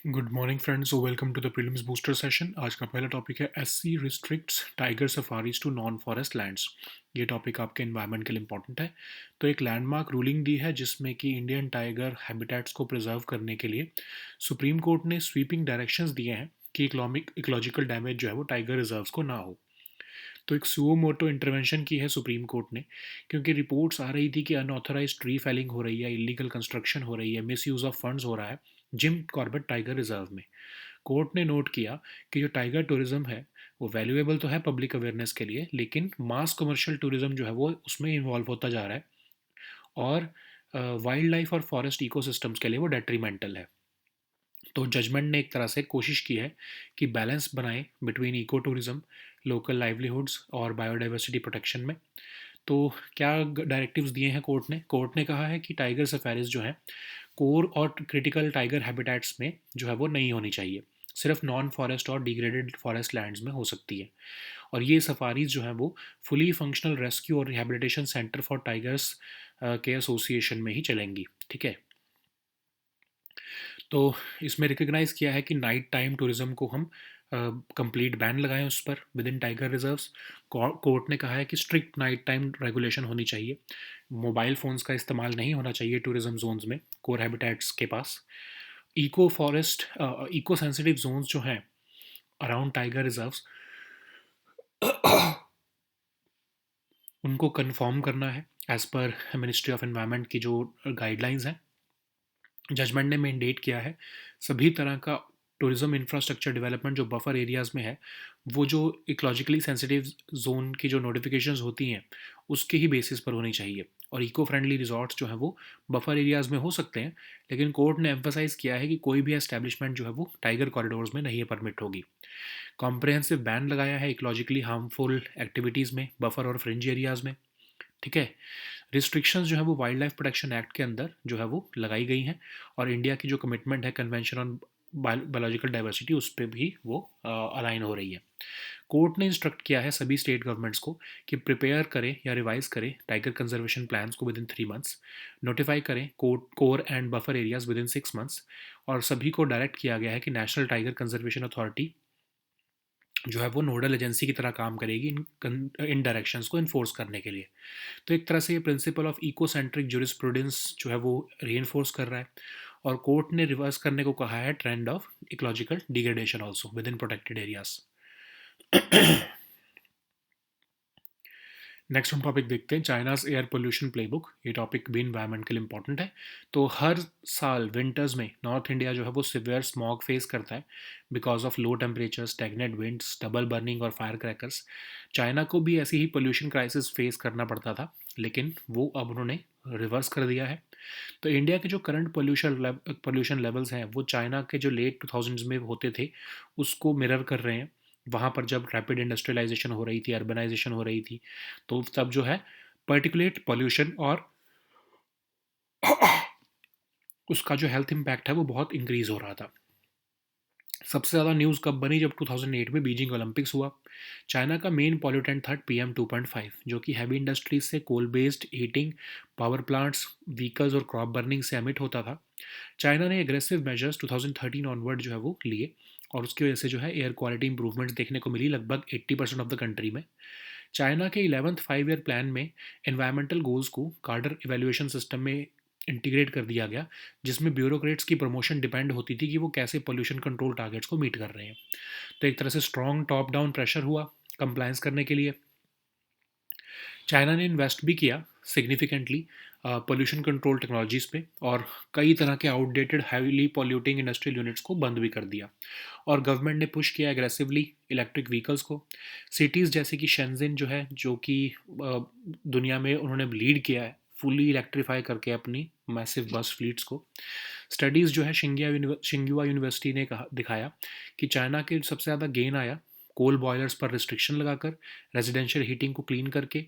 Good morning friends, so welcome to the prelims booster session. आज का पहला topic है SC restricts tiger safaris to non forest lands. ये topic आपके environment के लिए इंपॉर्टेंट है। तो एक लैंडमार्क रूलिंग दी है जिसमें कि इंडियन टाइगर हैबिटेट्स को प्रिजर्व करने के लिए सुप्रीम कोर्ट ने स्वीपिंग डायरेक्शंस दिए हैं कि इकोलॉजिकल डैमेज जो है वो टाइगर रिजर्व्स को ना हो। तो एक सुओ मोटो इंटरवेंशन की है सुप्रीम कोर्ट ने, क्योंकि रिपोर्ट्स आ रही थी कि अनऑथराइज ट्री फेलिंग हो रही है, इलीगल कंस्ट्रक्शन हो रही है, मिस यूज़ ऑफ फंड्स हो रहा है जिम कॉर्बेट टाइगर रिजर्व में। कोर्ट ने नोट किया कि जो टाइगर टूरिज्म है वो वैल्यूएबल तो है पब्लिक अवेयरनेस के लिए, लेकिन मास कमर्शियल टूरिज्म जो है वो उसमें इन्वॉल्व होता जा रहा है और वाइल्ड लाइफ और फॉरेस्ट इकोसिस्टम्स के लिए वो डेट्रीमेंटल है। तो जजमेंट ने एक तरह से कोशिश की है कि बैलेंस बनाए between eco tourism, local livelihoods और बायोडाइवर्सिटी प्रोटेक्शन में। तो क्या डायरेक्टिव्स दिए हैं कोर्ट ने कहा है कि टाइगर सफारीज जो है कोर और क्रिटिकल टाइगर हैबिटेट्स में जो है वो नहीं होनी चाहिए, सिर्फ नॉन फॉरेस्ट और डिग्रेडेड फॉरेस्ट लैंड्स में हो सकती है। और ये सफारीज जो है वो फुली फंक्शनल रेस्क्यू और रिहेबिलिटेशन सेंटर फॉर टाइगर्स के एसोसिएशन में ही चलेंगी। ठीक है। तो इसमें रिकग्नाइज किया है कि नाइट टाइम टूरिज्म को हम कंप्लीट बैन लगाएं उस पर with in tiger reserves. Court ने कहा है कि स्ट्रिक्ट नाइट टाइम रेगुलेशन होनी चाहिए, मोबाइल फ़ोन्स का इस्तेमाल नहीं होना चाहिए टूरिज्म जोन्स में, कोर हैबिटेट्स के पास। Eco forest eco sensitive zones जो हैं अराउंड टाइगर रिजर्व्स उनको कन्फर्म करना है as per ministry of environment की जो गाइडलाइंस हैं। जजमेंट ने मैंडेट किया है सभी तरह का टूरिज्म इंफ्रास्ट्रक्चर डेवलपमेंट जो बफर एरियाज़ में है, वो जो इकोलॉजिकली सेंसिटिव जोन की जो नोटिफिकेशंस होती हैं उसके ही बेसिस पर होनी चाहिए। और इको फ्रेंडली रिजॉर्ट्स जो हैं वो बफर एरियाज़ में हो सकते हैं, लेकिन कोर्ट ने एम्फोसाइज़ किया है कि कोई भी एस्टेब्लिशमेंट जो है वो टाइगर कॉरिडोर्स में नहीं परमिट होगी। कॉम्प्रहेंसिव बैन लगाया है इकोलॉजिकली हार्मफुल एक्टिविटीज़ में बफर और फ्रिंज एरियाज़ में। ठीक है। रिस्ट्रिक्शंस जो है वो वाइल्ड लाइफ प्रोटेक्शन एक्ट के अंदर जो है वो लगाई गई हैं, और इंडिया की जो कमिटमेंट है कन्वेंशन ऑन बायोलॉजिकल डाइवर्सिटी उस पर भी वो अलाइन हो रही है। कोर्ट ने इंस्ट्रक्ट किया है सभी स्टेट गवर्नमेंट्स को कि प्रिपेयर करें या रिवाइज करें टाइगर कंजर्वेशन प्लान्स को विद इन 3 मंथ्स, नोटिफाई करें core and buffer areas with in 6 months. और सभी को डायरेक्ट किया गया है कि नेशनल टाइगर कंजर्वेशन अथॉरिटी जो है वो नोडल एजेंसी की तरह काम करेगी इन डायरेक्शंस को इन्फोर्स करने के लिए। तो एक तरह से ये principle of ecocentric jurisprudence जो है वो री कर रहा है। और कोर्ट ने रिवर्स करने को कहा है trend of ecological degradation also with in protected areas. Next हम टॉपिक देखते हैं चाइनाज एयर पोल्यूशन प्लेबुक। ये टॉपिक भी इन्वायरमेंट के लिए इंपॉर्टेंट है। तो हर साल विंटर्स में नॉर्थ इंडिया जो है वो सिवियर स्मॉग फेस करता है because of low temperature, stagnant winds, double burning और फायर क्रैकर्स। चाइना को भी ऐसी ही पोल्यूशन क्राइसिस फेस करना पड़ता था, लेकिन वो अब उन्होंने रिवर्स कर दिया है। तो इंडिया के जो करंट पोल्यूशन लेवल्स हैं वो चाइना के जो लेट 2000s में होते थे उसको मिरर कर रहे हैं। वहाँ पर जब रैपिड इंडस्ट्रियलाइजेशन हो रही थी, अर्बनाइजेशन हो रही थी, तो तब जो है पर्टिकुलेट पोल्यूशन और उसका जो हेल्थ इम्पैक्ट है वो बहुत इंक्रीज हो रहा था। सबसे ज़्यादा न्यूज़ कब बनी? जब 2008 में बीजिंग ओलंपिक्स हुआ। चाइना का मेन पॉल्यूटेंट था पीएम 2.5, जो कि हैवी इंडस्ट्रीज से coal based heating, power plants, vehicles और क्रॉप बर्निंग से एमिट होता था। चाइना ने एग्रेसिव मेजर्स 2013 ऑनवर्ड जो है वो लिए, और उसकी वजह से जो है एयर क्वालिटी इंप्रूवमेंट्स देखने को मिली लगभग 80% ऑफ द कंट्री में। चाइना के 11th 5 ईयर प्लान में एनवायरमेंटल गोल्स को कार्डर इवेल्युएशन सिस्टम में इंटीग्रेट कर दिया गया, जिसमें ब्यूरोक्रेट्स की प्रमोशन डिपेंड होती थी कि वो कैसे पोल्यूशन कंट्रोल टारगेट्स को मीट कर रहे हैं। तो एक तरह से स्ट्रॉन्ग टॉप डाउन प्रेशर हुआ कंप्लायंस करने के लिए। चाइना ने इन्वेस्ट भी किया सिग्निफिकेंटली पोल्यूशन कंट्रोल टेक्नोलॉजीज़ पे, और कई तरह के outdated heavily polluting industrial units को बंद भी कर दिया। और गवर्नमेंट ने पुश किया एग्रेसिवली इलेक्ट्रिक व्हीकल्स को। सिटीज़ जैसे कि शेंजिन जो है, जो कि दुनिया में उन्होंने लीड किया है फुली इलेक्ट्रीफाई करके अपनी मैसिव बस फ्लीट्स को। स्टडीज़ जो है शिंगुआ यूनिवर्सिटी ने कहा दिखाया कि चाइना के सबसे ज़्यादा गेन आया कोल बॉयलर्स पर रिस्ट्रिक्शन लगाकर, रेजिडेंशियल हीटिंग को क्लीन करके,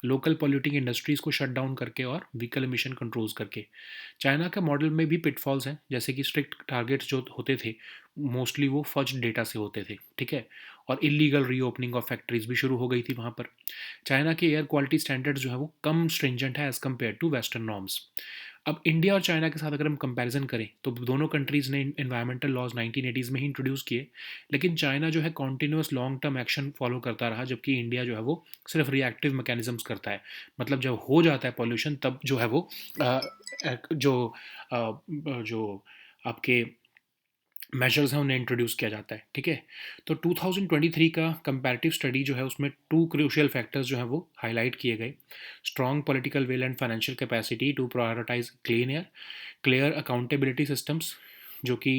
लोकल पॉल्यूटिंग इंडस्ट्रीज़ को शट डाउन करके और व्हीकल एमिशन कंट्रोल्स करके। चाइना के मॉडल में भी पिटफॉल्स हैं, जैसे कि स्ट्रिक्ट टारगेट्स जो होते थे मोस्टली वो फज डेटा से होते थे। ठीक है। और इलीगल रीओपनिंग ऑफ फैक्ट्रीज भी शुरू हो गई थी वहाँ पर। चाइना के एयर क्वालिटी स्टैंडर्ड्स जो है वो कम स्ट्रिंजेंट है as compare to western norms. अब इंडिया और चाइना के साथ अगर हम कंपैरिजन करें तो दोनों कंट्रीज़ ने एनवायरमेंटल लॉज 1980s में ही इंट्रोड्यूस किए, लेकिन चाइना जो है continuous long term action follow करता रहा, जबकि इंडिया जो है वो सिर्फ रिएक्टिव मैकेनिज्म्स करता है। मतलब जब हो जाता है पॉल्यूशन तब जो है वो अ, जो आपके मेजर्स हैं उन्हें इंट्रोड्यूस किया जाता है, ठीक है। तो 2023 का कंपैरेटिव स्टडी जो है उसमें टू क्रूशियल फैक्टर्स जो है वो हाईलाइट किए गए: strong political will and financial capacity to prioritise clean air, clear accountability systems जो कि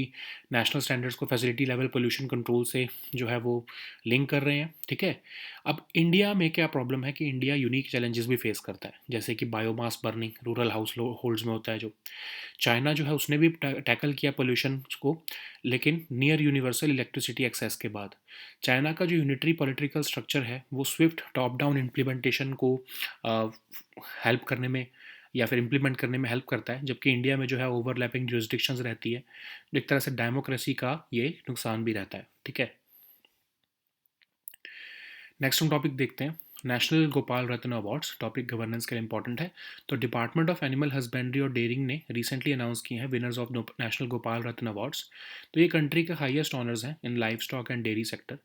नेशनल स्टैंडर्ड्स को फैसिलिटी लेवल पोल्यूशन कंट्रोल से जो है वो लिंक कर रहे हैं, ठीक है। अब इंडिया में क्या प्रॉब्लम है कि इंडिया यूनिक चैलेंजेस भी फेस करता है, जैसे कि biomass burning rural house holds में होता है। जो चाइना जो है उसने भी टैकल किया पोल्यूशन को, लेकिन नियर यूनिवर्सल इलेक्ट्रिसिटी एक्सेस के बाद। चाइना का जो यूनिटरी पॉलिटिकल स्ट्रक्चर है वो स्विफ्ट टॉप डाउन इम्प्लीमेंटेशन को हेल्प करने में या फिर इम्प्लीमेंट करने में हेल्प करता है, जबकि इंडिया में जो है ओवरलैपिंग जुरिस्डिक्शंस रहती है, एक तरह से डेमोक्रेसी का ये नुकसान भी रहता है, ठीक है। नेक्स्ट हम टॉपिक देखते हैं, नेशनल गोपाल रत्न अवार्ड्स। टॉपिक गवर्नेंस के लिए इंपॉर्टेंट है। तो डिपार्टमेंट ऑफ एनिमल हस्बेंड्री और डेयरिंग ने रिसेंटली अनाउंस किए हैं winners of national Gopal Ratna awards. तो ये कंट्री का हाईएस्ट ऑनर्स हैं in life stock and dairy sector.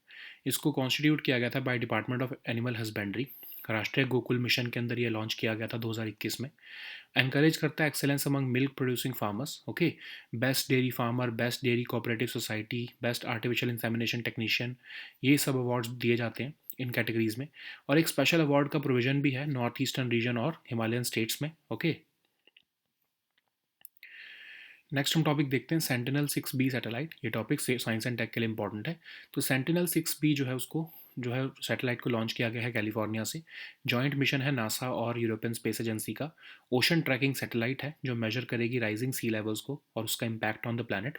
इसको कॉन्स्टिट्यूट किया गया था by department of animal husbandry. राष्ट्रीय गोकुल मिशन के अंदर ये लॉन्च किया गया था 2021 में। एनकरेज करता है excellence among milk producing farmers, okay. Best dairy farmer, best dairy cooperative society, best artificial insemination technician, ये सब अवार्ड्स दिए जाते हैं इन कैटेगरीज में। और एक स्पेशल अवार्ड का प्रोविजन भी है नॉर्थ ईस्टर्न रीजन और हिमालयन स्टेट्स में, ओके। नेक्स्ट हम टॉपिक देखते हैं सेंटिनल-6B सैटेलाइट। ये टॉपिक साइंस एंड टेक के लिए इंपॉर्टेंट है। तो सेंटिनल-6B जो है उसको जो है सैटेलाइट को लॉन्च किया गया है कैलिफोर्निया से। जॉइंट मिशन है नासा और यूरोपियन स्पेस एजेंसी का। ओशन ट्रैकिंग सैटेलाइट है जो मेजर करेगी राइजिंग सी लेवल्स को और उसका impact on the planet.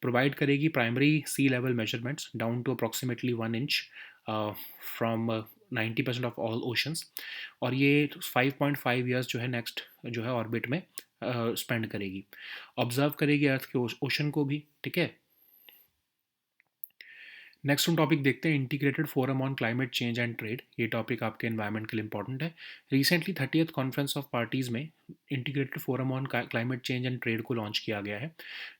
Provide करेगी primary sea level measurements down to approximately 1 inch from 90% of all oceans. और ये 5.5 ईयर्स जो है नेक्स्ट जो है ऑर्बिट में स्पेंड करेगी, ऑब्जर्व करेगी अर्थ के ओशन को भी, ठीक है। नेक्स्ट हम टॉपिक देखते हैं Integrated Forum on Climate Change and Trade. ये टॉपिक आपके एनवायरनमेंट के लिए इंपॉर्टेंट है। Recently 30th Conference of Parties में Integrated Forum on Climate Change and Trade को लॉन्च किया गया है,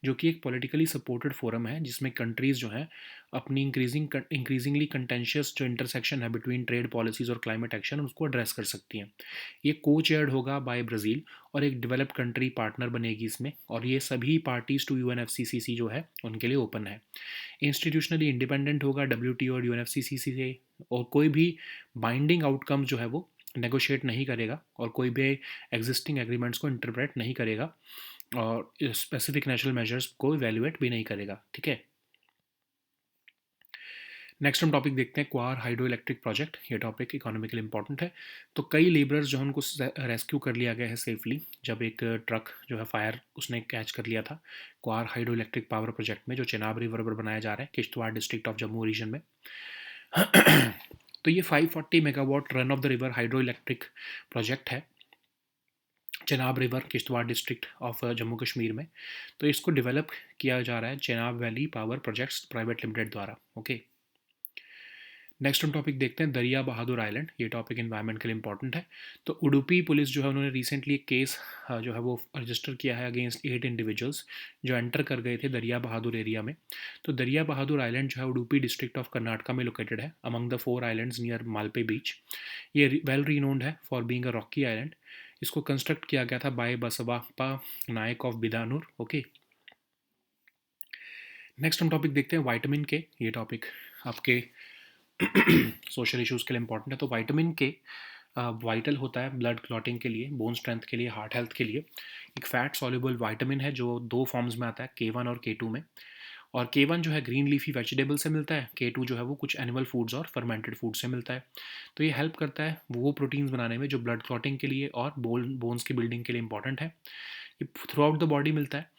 जो कि एक पॉलिटिकली सपोर्टेड फोरम है जिसमें कंट्रीज़ जो हैं अपनी इंक्रीजिंगली कंटेंशियस जो इंटरसेक्शन है बिटवीन ट्रेड पॉलिसीज़ और क्लाइमेट एक्शन उसको एड्रेस कर सकती हैं। ये को चेयर्ड होगा बाय ब्राज़ील और एक डेवलप्ड कंट्री पार्टनर बनेगी इसमें, और ये सभी पार्टीज़ टू UNFCCC जो है उनके लिए ओपन है। इंस्टीट्यूशनली इंडिपेंडेंट होगा WTO और UNFCCC से, और कोई भी बाइंडिंग आउटकम्स जो है वो नेगोशिएट नहीं करेगा और कोई भी एग्जिस्टिंग एग्रीमेंट्स को इंटरप्रेट नहीं करेगा और स्पेसिफिक नेशनल मेजर्स को इवेल्युएट भी नहीं करेगा, ठीक है। नेक्स्ट हम टॉपिक देखते हैं क्वार हाइड्रो इलेक्ट्रिक प्रोजेक्ट। ये टॉपिक इकोनॉमिकली इंपॉर्टेंट है। तो कई लेबरर्स जो है उनको रेस्क्यू कर लिया गया है सेफली, जब एक ट्रक जो है फायर उसने कैच कर लिया था Kwar hydroelectric power project में, जो चेनाब रिवर पर बनाया जा रहा है Kishtwar district of Jammu region में। तो ये 540 megawatt run of the river hydroelectric project है Chenab river Kishtwar district of Jammu Kashmir में। तो इसको डेवलप किया जा रहा है Chenab valley power projects private limited द्वारा, ओके। नेक्स्ट हम टॉपिक देखते हैं दरिया बहादुर आइलैंड। ये टॉपिक इन्वायरमेंट के लिए इंपॉर्टेंट है। तो उडुपी पुलिस जो है उन्होंने रिसेंटली एक केस जो है वो रजिस्टर किया है अगेंस्ट 8 इंडिविजुअल्स जो एंटर कर गए थे दरिया बहादुर एरिया में। तो दरिया बहादुर आइलैंड जो है उडुपी डिस्ट्रिक्ट ऑफ कर्नाटका में लोकेटेड है among the 4 islands near Malpe beach. ये वेल रीनोन्ड है for being a rocky island. इसको कंस्ट्रक्ट किया गया था by Basavappa Nayaka of Bidanur, okay. Next हम टॉपिक देखते हैं विटामिन के। ये टॉपिक आपके सोशल इश्यूज़ के लिए इंपॉर्टेंट है। तो विटामिन के वाइटल होता है ब्लड क्लॉटिंग के लिए, बोन स्ट्रेंथ के लिए, हार्ट हेल्थ के लिए। एक फैट सॉल्युबल विटामिन है जो दो फॉर्म्स में आता है, K1 और K2 में। और K1 जो है ग्रीन लीफी वेजिटेबल से मिलता है, K2 जो है वो कुछ एनिमल फूड्स और फर्मेंटेड फूड से मिलता है। तो ये हेल्प करता है वो प्रोटीन्स बनाने में जो ब्लड क्लॉटिंग के लिए और बोन्स की बिल्डिंग के लिए इंपॉर्टेंट है। ये थ्रू आउट द बॉडी मिलता है,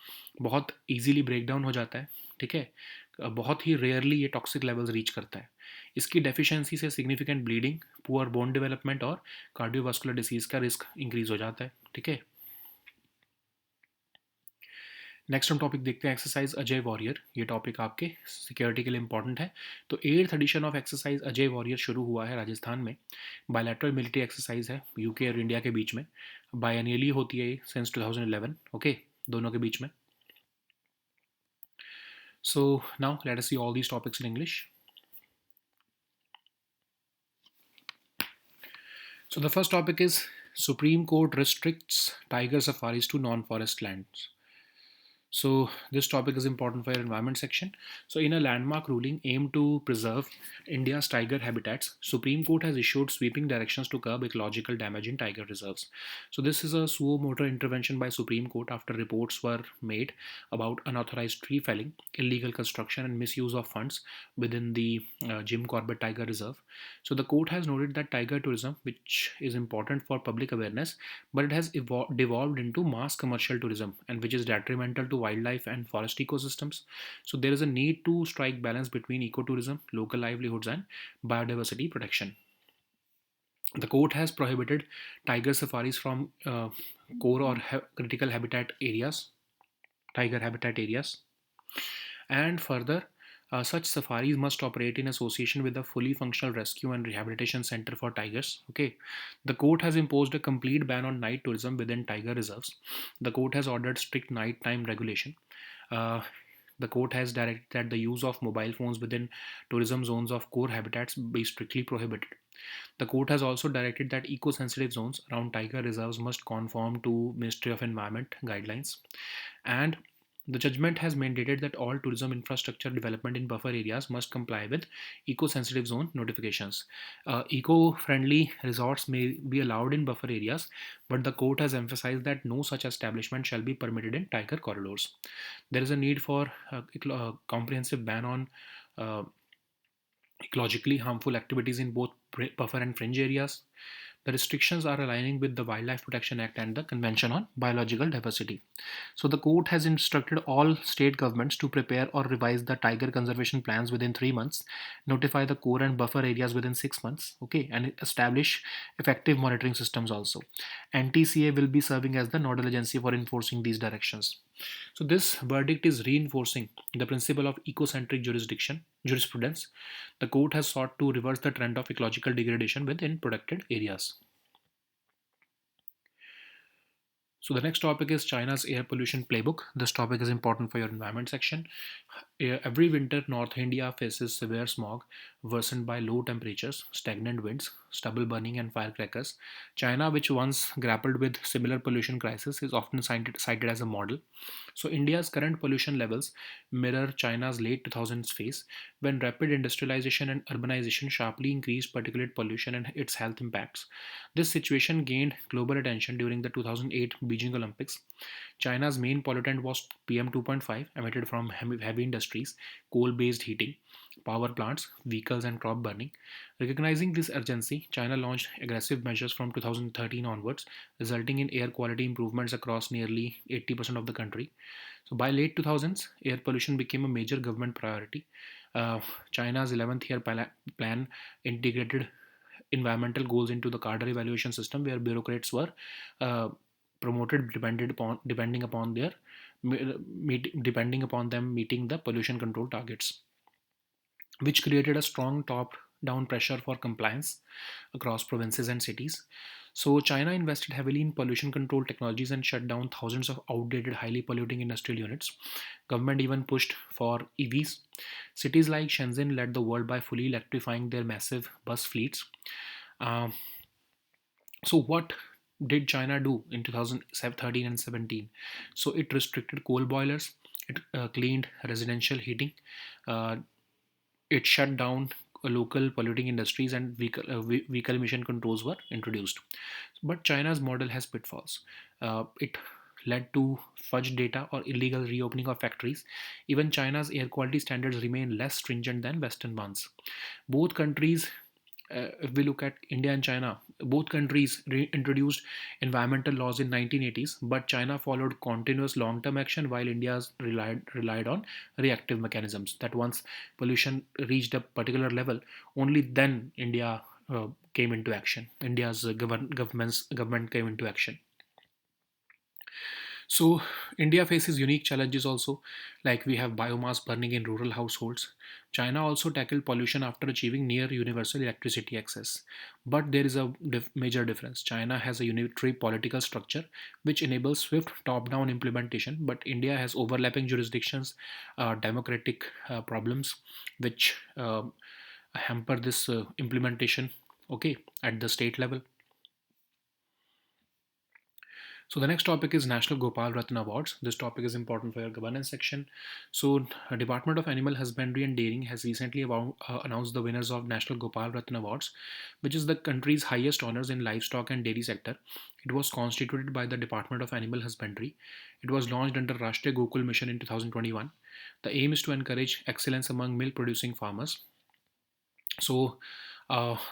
बहुत ईजीली ब्रेक डाउन हो जाता है, ठीक है। बहुत ही रेयरली ये टॉक्सिक लेवल्स रीच करता है। इसकी डेफिशिएंसी से significant bleeding, poor bone development और कार्डियोवास्कुलर डिसीज़ का रिस्क इंक्रीज हो जाता है, ठीक है। नेक्स्ट हम टॉपिक देखते हैं एक्सरसाइज अजय वॉरियर। ये टॉपिक आपके सिक्योरिटी के लिए इंपॉर्टेंट है। तो 8th edition of exercise Ajay Warrior शुरू हुआ है राजस्थान में। बायलैटरल मिलिट्री एक्सरसाइज है यूके और इंडिया के बीच में। बायनियली होती है सिंस 2011, ओके, दोनों के बीच में. So now let us see all these topics in English. So the first topic is Supreme Court restricts tiger safaris to non-forest lands. So this topic is important for your environment section. So in a landmark ruling aimed to preserve India's tiger habitats, Supreme Court has issued sweeping directions to curb ecological damage in tiger reserves. So this is a suo motu intervention by Supreme Court after reports were made about unauthorized tree felling, illegal construction and misuse of funds within the Jim Corbett Tiger Reserve. So the court has noted that tiger tourism, which is important for public awareness, but it has devolved into mass commercial tourism and which is detrimental to wildlife and forest ecosystems. So there is a need to strike balance between ecotourism, local livelihoods and biodiversity protection. The court has prohibited tiger safaris from core or critical habitat areas, tiger habitat areas, and further, such safaris must operate in association with a fully functional rescue and rehabilitation center for tigers. Okay, the court has imposed a complete ban on night tourism within tiger reserves. The court has ordered strict nighttime regulation. Uh, the court has directed that the use of mobile phones within tourism zones of core habitats be strictly prohibited. The court has also directed that eco-sensitive zones around tiger reserves must conform to Ministry of Environment guidelines. And the judgment has mandated that all tourism infrastructure development in buffer areas must comply with eco-sensitive zone notifications. Eco-friendly resorts may be allowed in buffer areas, but the court has emphasized that no such establishment shall be permitted in tiger corridors. There is a need for a comprehensive ban on uh, ecologically harmful activities in both buffer and fringe areas. The restrictions are aligning with the Wildlife Protection Act and the Convention on Biological Diversity. So, the court has instructed all state governments to prepare or revise the tiger conservation plans within 3 months, notify the core and buffer areas within 6 months, okay, and establish effective monitoring systems also. NTCA will be serving as the nodal agency for enforcing these directions. So, this verdict is reinforcing the principle of ecocentric jurisprudence. The court has sought to reverse the trend of ecological degradation within protected areas. So the next topic is China's air pollution playbook. This topic is important for your environment section. Every winter, North India faces severe smog worsened by low temperatures, stagnant winds, stubble burning, and firecrackers. China, which once grappled with similar pollution crisis, is often cited as a model. So India's current pollution levels mirror China's late 2000s phase when rapid industrialization and urbanization sharply increased particulate pollution and its health impacts. This situation gained global attention during the 2008 Beijing Olympics. China's main pollutant was PM 2.5 emitted from heavy industries, coal based heating, power plants, vehicles, and crop burning. Recognizing this urgency, China launched aggressive measures from 2013 onwards, resulting in air quality improvements across nearly 80% of the country. So by late 2000s, air pollution became a major government priority. Uh, China's 11th year plan integrated environmental goals into the Carter evaluation system, where bureaucrats were uh, promoted depending upon their depending upon them meeting the pollution control targets, which created a strong top down pressure for compliance across provinces and cities. So, China invested heavily in pollution control technologies and shut down thousands of outdated, highly polluting industrial units. Government even pushed for EVs. Cities like Shenzhen led the world by fully electrifying their massive bus fleets. Um, so, what did China do in 2013 and 17? So, it restricted coal boilers, it cleaned residential heating, uh, it shut down local polluting industries, and vehicle emission controls were introduced. But China's model has pitfalls. It led to fudge data or illegal reopening of factories. Even China's air quality standards remain less stringent than Western ones. Both countries, if we look at India and China, both countries introduced environmental laws in 1980s, but China followed continuous long-term action while India relied on reactive mechanisms. That once pollution reached a particular level, only then India came into action. India's government came into action. So, India faces unique challenges also, like we have biomass burning in rural households. China also tackled pollution after achieving near universal electricity access. But there is a major difference. China has a unitary political structure which enables swift top down implementation, but India has overlapping jurisdictions, democratic problems, which hamper this implementation, okay, at the state level. So the next topic is National Gopal Ratna Awards. This topic is important for your governance section. So Department of Animal Husbandry and Dairying has recently announced the winners of National Gopal Ratna Awards, which is the country's highest honors in livestock and dairy sector. It was constituted by the Department of Animal Husbandry. It was launched under Rashtriya Gokul Mission in 2021. The aim is to encourage excellence among milk producing farmers. So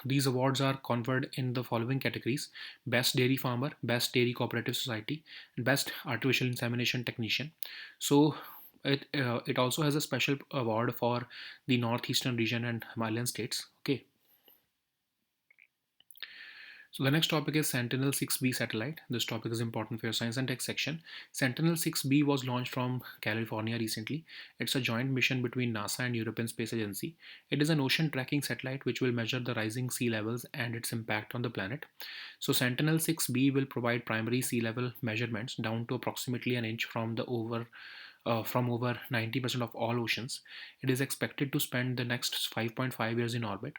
these awards are conferred in the following categories: Best Dairy Farmer, Best Dairy Cooperative Society, and Best Artificial Insemination Technician. So it also has a special award for the northeastern region and Himalayan states. Okay. So the next topic is Sentinel-6B satellite. This topic is important for your science and tech section. Sentinel-6B was launched from California recently. It's a joint mission between NASA and European Space Agency. It is an ocean tracking satellite which will measure the rising sea levels and its impact on the planet. So Sentinel-6B will provide primary sea level measurements down to approximately an inch from over 90% of all oceans. It is expected to spend the next 5.5 years in orbit.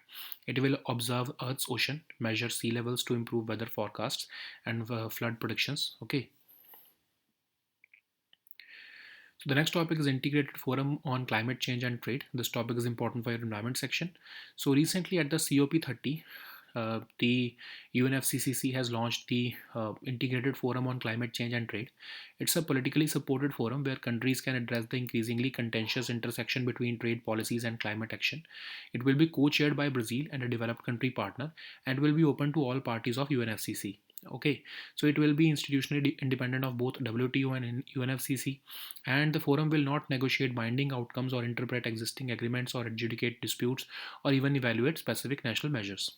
It will observe Earth's ocean, measure sea levels to improve weather forecasts and flood predictions. Okay. So the next topic is Integrated Forum on Climate Change and Trade. This topic is important for your environment section. So recently at the COP30, the UNFCCC has launched the Integrated Forum on Climate Change and Trade. It's a politically supported forum where countries can address the increasingly contentious intersection between trade policies and climate action. It will be co-chaired by Brazil and a developed country partner, and will be open to all parties of UNFCCC. Okay, so it will be institutionally independent of both WTO and UNFCCC, and the forum will not negotiate binding outcomes or interpret existing agreements or adjudicate disputes or even evaluate specific national measures.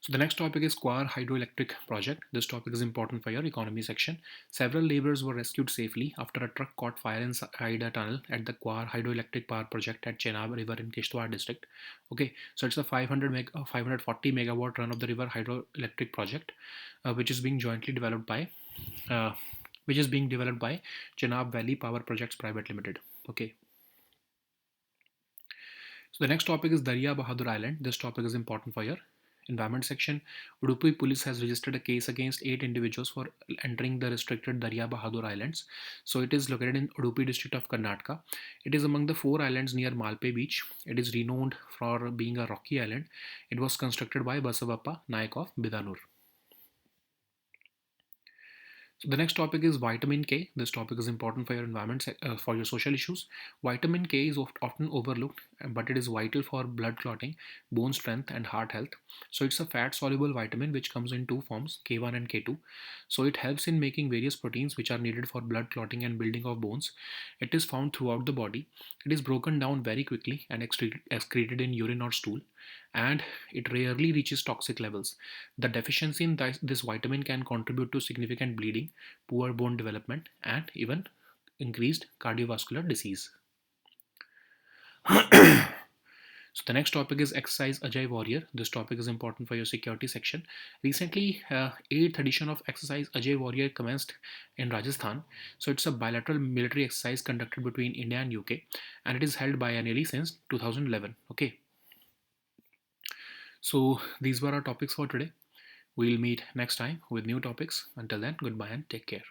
So the next topic is Kwar Hydroelectric Project. This topic is important for your economy section. Several laborers were rescued safely after a truck caught fire inside a tunnel at the Kwar Hydroelectric Power Project at Chenab River in Kishtwar district. Okay, so it's a 540 megawatt run of the river hydroelectric project, which is being jointly developed by uh, Chenab Valley Power Projects Private Limited. Okay. So the next topic is Darya Bahadur Island. This topic is important for your environment section. Udupi police has registered a case against 8 individuals for entering the restricted Darya Bahadur Islands. So it is located in Udupi district of Karnataka. It is among the 4 islands near Malpe beach. It is renowned for being a rocky island. It was constructed by Basavappa Naik of Bidanur. So the next topic is vitamin K. This topic is important for your environment, for your social issues. Vitamin K is often overlooked, but it is vital for blood clotting, bone strength, and heart health. So it's a fat-soluble vitamin which comes in two forms, K1 and K2. So it helps in making various proteins which are needed for blood clotting and building of bones. It is found throughout the body. It is broken down very quickly and excreted in urine or stool, and it rarely reaches toxic levels. The deficiency in this vitamin can contribute to significant bleeding, poor bone development, and even increased cardiovascular disease. So the next topic is Exercise Ajay Warrior. This topic is important for your security section. Recently, 8th edition of Exercise Ajay Warrior commenced in Rajasthan. So it's a bilateral military exercise conducted between India and UK, and it is held biannually since 2011. Okay. So these were our topics for today. We'll meet next time with new topics. Until then, goodbye and take care.